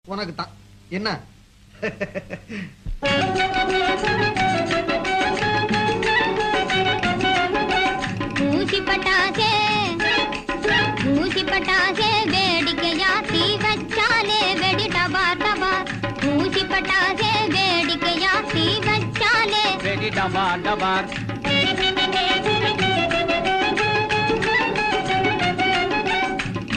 உனக்கு தான். என்ன ஊசி பட்டாசே வேடிக்கையா தீ வச்சாலே வெடி டபார் டபார். ஊசி பட்டாசே வேடிக்கையா தீ வச்சாலே வெடி டபார் டபார்.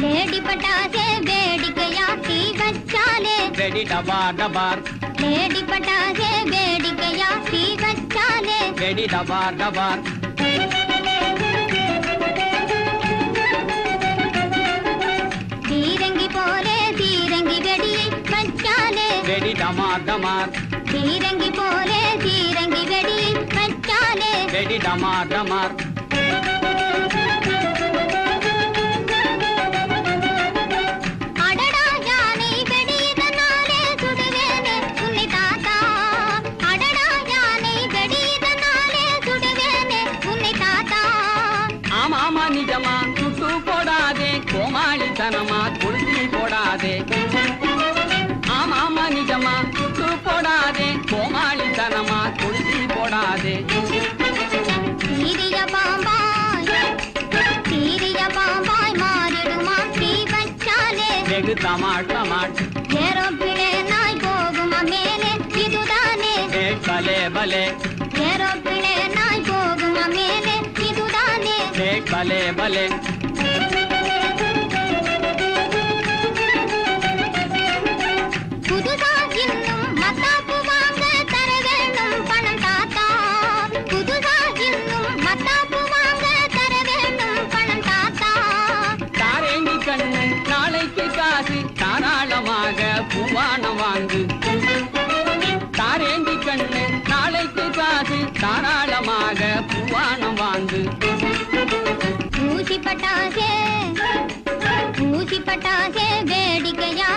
லேடி பட்டாசே வேடிக்கையா தீ வச்சாலே வெடி டபார் டபார். லேடி பட்டாசே வேடிக்கையா தீ வச்சாலே வெடி டபார் டபார். தீரங்கி போலே தீரங்கி வெடியை வச்சாலே வெடி டமார் டமார். தீரங்கி போலே தீரங்கி வெடியை வச்சாலே வெடி டமார் டமார். அடடா யானை வெடியதனாலே சுடுவேனே உன்னை தாத்தா. அடடா யானை வெடியதனாலே சுடுவேனே உன்னை தாத்தா. ஆமா ஆமா நிஜமா சுட்டு போடாதே கோமாளித்தனமா கொளுத்தி போடாதே. ஆமா ஆமா நிஜமா சுட்டு போடாதே கோமாளித்தனமா கொளுத்தி போடாதே. சீரிய பாம்பாய் மாறிடுமா தீ வச்சாலே வெகு தமாட் தமாட். ஏரோப்பிளேனாய் போகுமா மேலே இதுதானே. பலே பலே ஏரோப்பிளேனாய் போகுமா மேலே இதுதானே. பலே பலே. புதுசா இன்னும் மத்தாப்பு வாங்க தர வேண்டும் பணம் தாத்தா. புதுசா இன்னும் மத்தாப்பு வாங்க தர வேண்டும் பணம் தாத்தா. தாரேண்டி கண்ணு நாளைக்கு காசு தாராளமாக பூவானம் வாங்கு. தாரேண்டி கண்ணு நாளைக்கு காசு தாராளமாக பூவானம் வாங்கு. ஊசி பட்டாசே வேடிக்கையா